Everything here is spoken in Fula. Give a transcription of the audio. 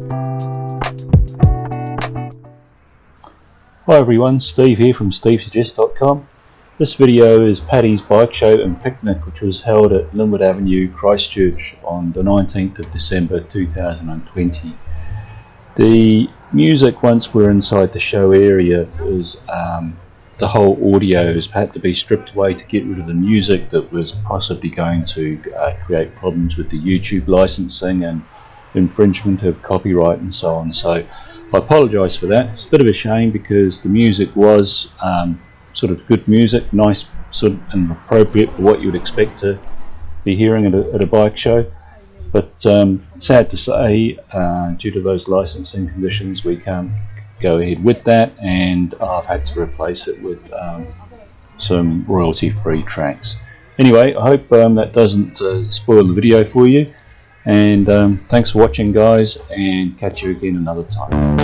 Hi everyone, Steve here from stevesuggest.com. This video is Paddy's bike show and picnic, which was held at Linwood Avenue, Christchurch on the 19th of December 2020. The music, once we're inside the show area, is the whole audio has had to be stripped away to get rid of the music that was possibly going to create problems with the YouTube licensing and infringement of copyright and so on. So I apologise for that. It's a bit of a shame because the music was sort of good music, nice sort of, and appropriate for what you would expect to be hearing at a bike show. But sad to say, due to those licensing conditions, we can't go ahead with that, and I've had to replace it with some royalty-free tracks. Anyway, I hope that doesn't spoil the video for you. And thanks for watching, guys, and catch you again another time.